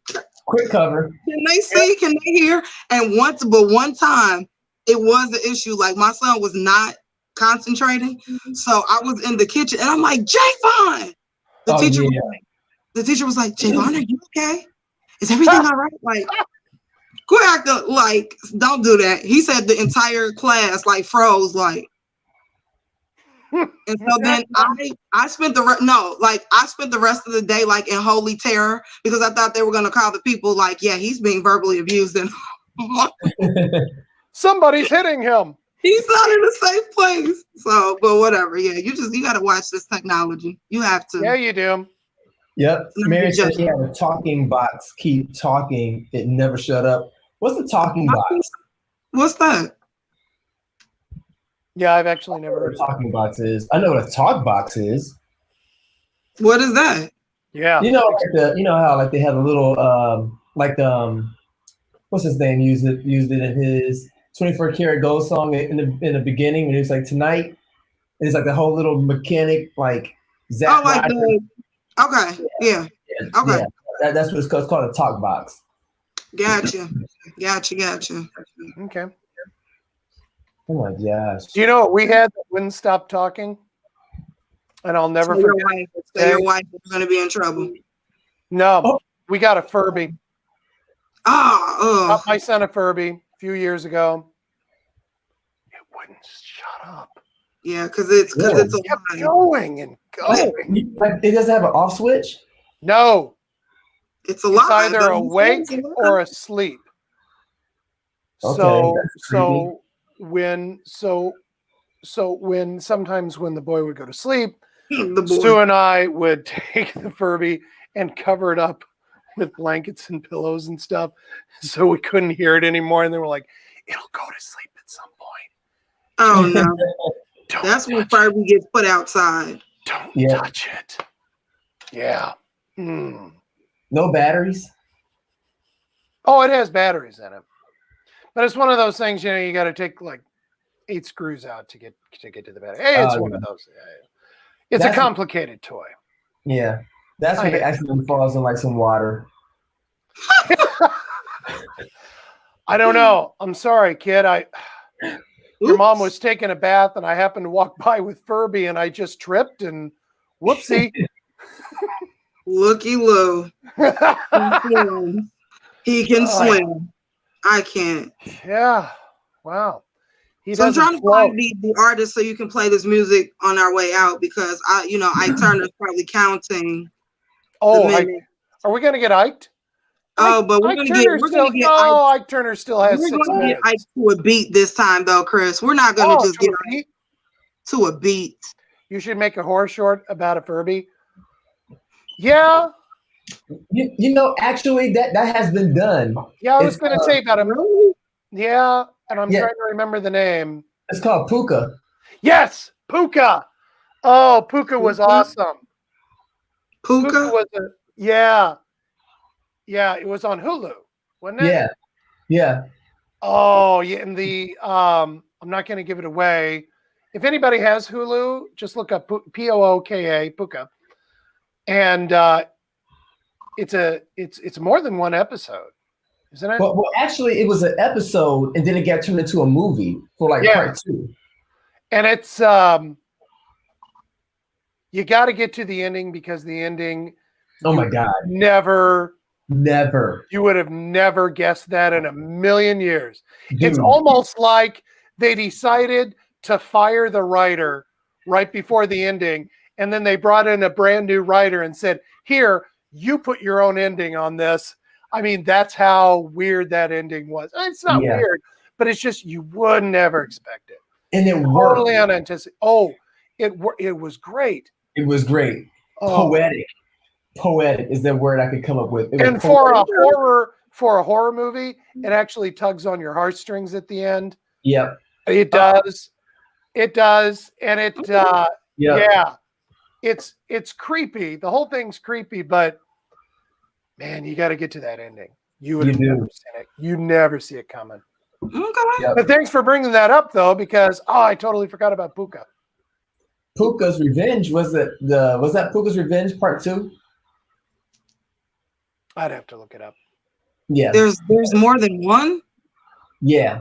quick cover. Can they see? Can they hear? And one time it was the issue. Like my son was not concentrating. So I was in the kitchen and I'm like, Javon. The teacher was like, Javon, are you okay? Is everything all right? Like, quit acting like, don't do that. He said the entire class like froze, like. And so then I spent the rest of the day like in holy terror because I thought they were gonna call the people like, yeah, he's being verbally abused and somebody's hitting him. He's not in a safe place. So, but whatever. Yeah, you gotta watch this technology. You have to. Yeah, you do. Yep. Mary said she had a talking box. Keep talking. It never shut up. What's the talking box? What's that? Yeah, I've actually never heard of talking box is. I know what a talk box is. What is that? Yeah. You know, how like they have a little what's his name used it in his 24 karat gold song in the beginning when he was like tonight. And it's like the whole little mechanic like Zach. Oh, like okay. Yeah. Okay. Yeah. That's what it's called. It's called a talk box. Gotcha. Okay. Oh my gosh. Do you know what we had that wouldn't stop talking? And I'll never forget. Your wife is going to be in trouble. No, we got a Furby. Got my son a Furby a few years ago. It wouldn't shut up. Yeah, because it's a kept going and going. It doesn't have an off switch? No. It's a lie. It's either awake or asleep. Okay, So when sometimes when the boy would go to sleep, Stu and I would take the Furby and cover it up with blankets and pillows and stuff, so we couldn't hear it anymore. And they were like, "It'll go to sleep at some point." Oh no, that's when Furby gets put outside. Don't touch it. Yeah. No batteries. Oh, it has batteries in it. But it's one of those things, you got to take like 8 screws out to get to the battery. Hey, it's one of those. It's a complicated toy. Yeah, that's when it actually falls in like some water. I don't know. I'm sorry, kid. Your mom was taking a bath, and I happened to walk by with Furby, and I just tripped, and whoopsie. Looky Lou. He can swim. I can't. Yeah. Wow. So I'm trying to find the artist so you can play this music on our way out because Ike Turner's probably counting. Oh, are we gonna get Iked? Oh, but we're gonna get Ike Turner still has 6 gonna minutes. get Ike to a beat this time though, Chris. We're not gonna just get Ike to a beat. You should make a horror short about a Furby. Yeah. You know, actually, that has been done. Yeah, I was going to say about him. Really? Yeah, and I'm trying to remember the name. It's called Puka. Yes, Puka. Oh, Puka was awesome. Puka was yeah, it was on Hulu, wasn't it? Yeah. Oh, yeah, and the I'm not going to give it away. If anybody has Hulu, just look up Pooka, Puka, and it's more than one episode, isn't it? Well, actually, it was an episode, and then it got turned into a movie for part 2. And it's you got to get to the ending because the ending. Oh my God! Never. You would have never guessed that in a million years. Dude. It's almost like they decided to fire the writer right before the ending, and then they brought in a brand new writer and said, "Here, you put your own ending on this." I mean, that's how weird that ending was. It's not weird, but it's just you would never expect it. And it worked. Totally unanticipated. Oh, it was great. It was great. Oh. Poetic is the word I could come up with. And for a horror movie, it actually tugs on your heartstrings at the end. Yep. It does. It does. And it's creepy. The whole thing's creepy, but man, you got to get to that ending. You would have never seen it. You never see it coming. Okay. Yep. But thanks for bringing that up though, because I totally forgot about Puka. Puka's Revenge, was that Puka's Revenge Part 2? I'd have to look it up. Yeah. There's more than one? Yeah.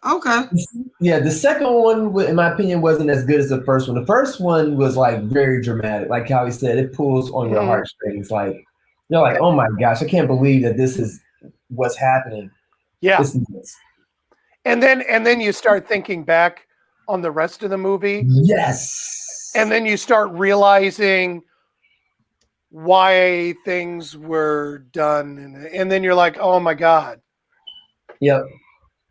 Okay. Yeah, the second one, in my opinion, wasn't as good as the first one. The first one was very dramatic. Like how he said, it pulls on your heartstrings. Like, you're like, oh my gosh, I can't believe that this is what's happening. Yeah. And then you start thinking back on the rest of the movie. Yes. And then you start realizing why things were done, and then you're like, oh my God. Yep.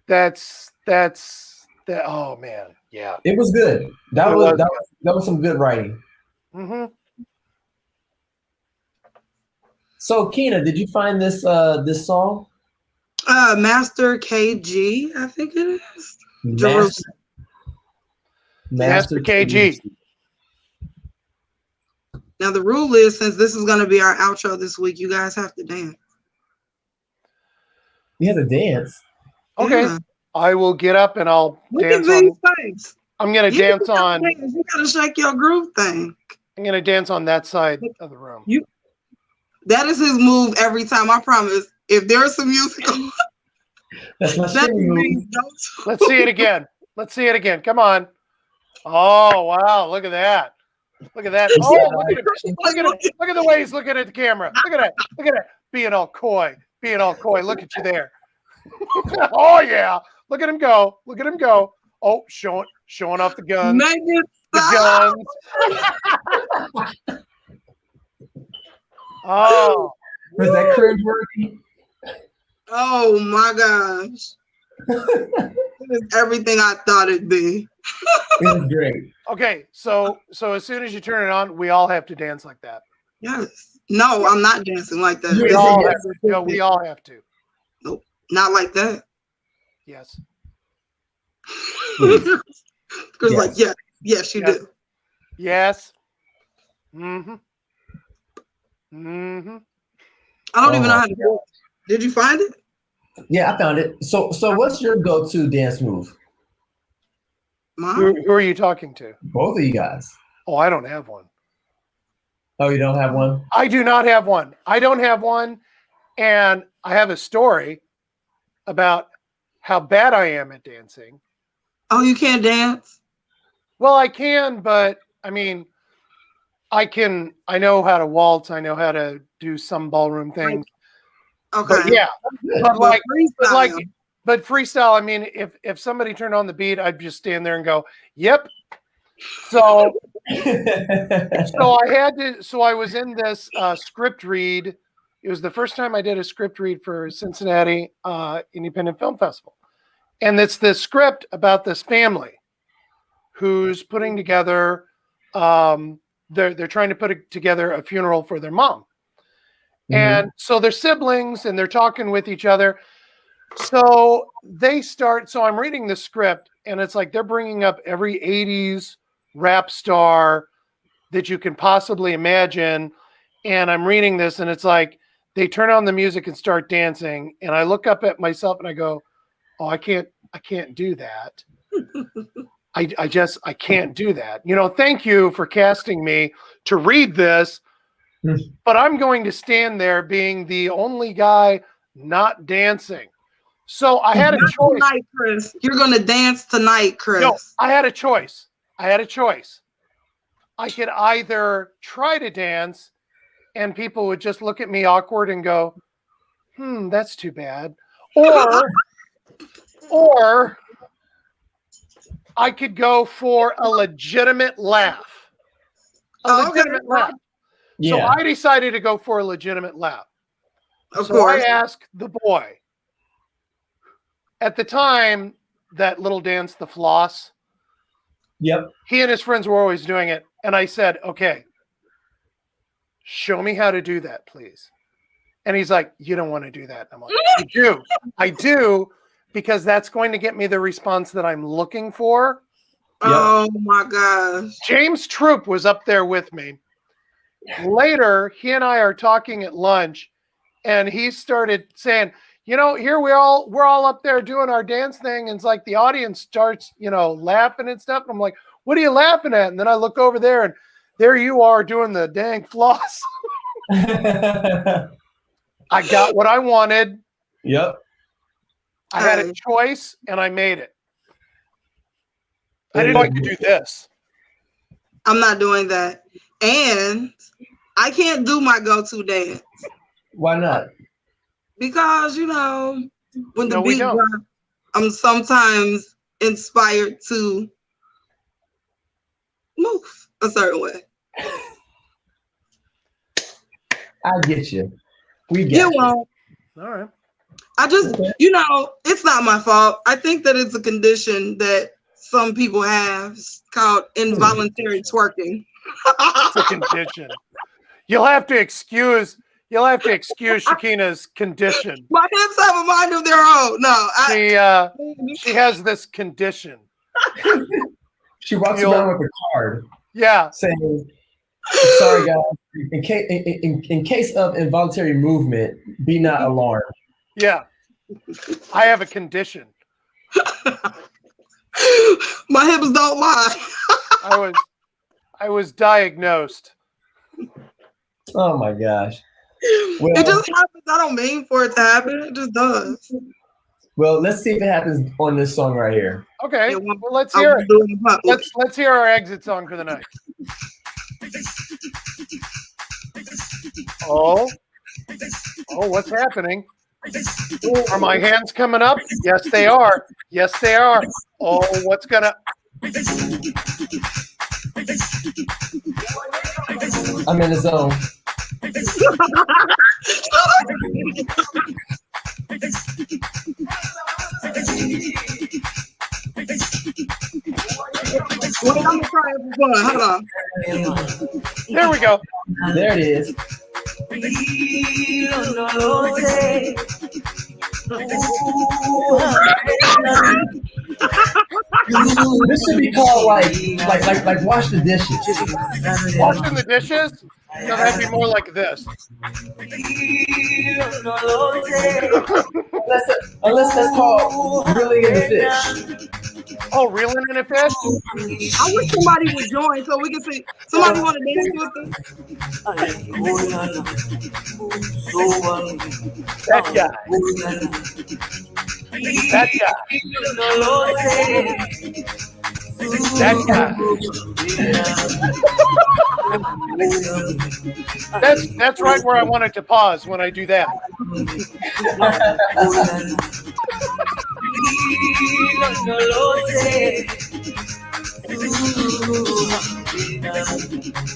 That's that. Oh man. Yeah. It was good. That was some good writing. Mm-hmm. So Keena, did you find this song? Master KG, I think it is. Master KG. Now the rule is, since this is going to be our outro this week, you guys have to dance. You have to dance. Okay. Yeah. I will get up and I'll dance on. I'm going to dance on. You got to shake your groove thing. I'm going to dance on that side of the room. That is his move every time. I promise. If there's some music on, that's my move. Let's see it again. Let's see it again. Come on. Oh wow! Look at that. Look at that. Oh, look at the way he's looking at the camera. Look at that. Look at that. Being all coy. Look at you there. Oh yeah. Look at him go. Look at him go. Oh, showing off the guns. The guns. Oh. Was that cringeworthy? Oh my gosh. It is everything I thought it'd be. It was great. Okay, so as soon as you turn it on, we all have to dance like that. Yes. No, I'm not dancing like that. We all have to. Nope. Not like that. Yes. Because like, yes, you do. Yes. Mm-hmm. Mm-hmm. I don't even know how to do it. Did you find it? Yeah, I found it. So what's your go-to dance move? Who are you talking to? Both of you guys. Oh, I don't have one. Oh, you don't have one? I do not have one. I don't have one. And I have a story about how bad I am at dancing. Oh, you can't dance? Well, I can, but I mean, I know how to waltz. I know how to do some ballroom things. Okay. But yeah. But freestyle, I mean, if somebody turned on the beat, I'd just stand there and go, yep. So I was in this script read. It was the first time I did a script read for Cincinnati Independent Film Festival. And it's this script about this family who's putting together, they're trying to put together a funeral for their mom. And so they're siblings and they're talking with each other. So I'm reading the script and it's like they're bringing up every 80s rap star that you can possibly imagine. And I'm reading this and it's like they turn on the music and start dancing. And I look up at myself and I go, oh, I can't do that. I can't do that. Thank you for casting me to read this. But I'm going to stand there being the only guy not dancing. So I had a choice. Tonight, Chris. You're going to dance tonight, Chris. No, I had a choice. I could either try to dance and people would just look at me awkward and go, that's too bad. Or I could go for a legitimate laugh. Legitimate laugh. Yeah. So I decided to go for a legitimate laugh. Of course. I asked the boy. At the time, that little dance, the floss. Yep. He and his friends were always doing it. And I said, okay, show me how to do that, please. And he's like, you don't want to do that. I'm like, I do, because that's going to get me the response that I'm looking for. Oh my gosh. James Troop was up there with me. Later, he and I are talking at lunch, and he started saying, here we're all up there doing our dance thing, and it's like the audience starts, laughing and stuff. And I'm like, what are you laughing at? And then I look over there, and there you are doing the dang floss. I got what I wanted. Yep. I had a choice, and I made it. I didn't like to do this. I'm not doing that. And I can't do my go-to dance. Why not? Because, when the beat drops, I'm sometimes inspired to move a certain way. I get you. We get you. Won't. All right. I just, it's not my fault. I think that it's a condition that some people have. It's called involuntary twerking. It's a condition. You'll have to excuse Shakina's condition. My hips have a mind of their own. No, she has this condition. She walks around with a card. Yeah, saying, "Sorry, guys. In case of involuntary movement, be not alarmed." Yeah, I have a condition. My hips don't lie. I was diagnosed. Oh my gosh. Well, it just happens. I don't mean for it to happen. It just does. Well, let's see if it happens on this song right here. Okay. Well, let's hear it. Let's hear our exit song for the night. Oh, what's happening? Are my hands coming up? Yes, they are. Yes, they are. Oh, what's gonna? I'm in the zone. Wait, I'm gonna try it for fun. Hold on. There we go. There it is. This should be called like wash the dishes. Washing the dishes? No, that'd be more like this. Unless that's called reeling in the fish. Oh, reeling in a fish? I wish somebody would join so we can see. Somebody want to dance with us? That guy. That guy. That guy. That's right where I wanted to pause when I do that.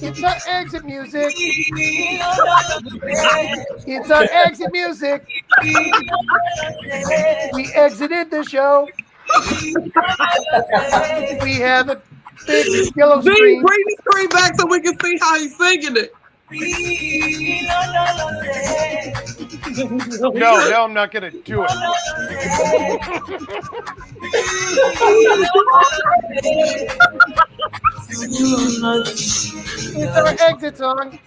It's our exit music. It's our exit music. We exited the show. We have a big yellow screen. Bring the screen back so we can see how he's singing it. No, I'm not gonna do it. It's our exit song.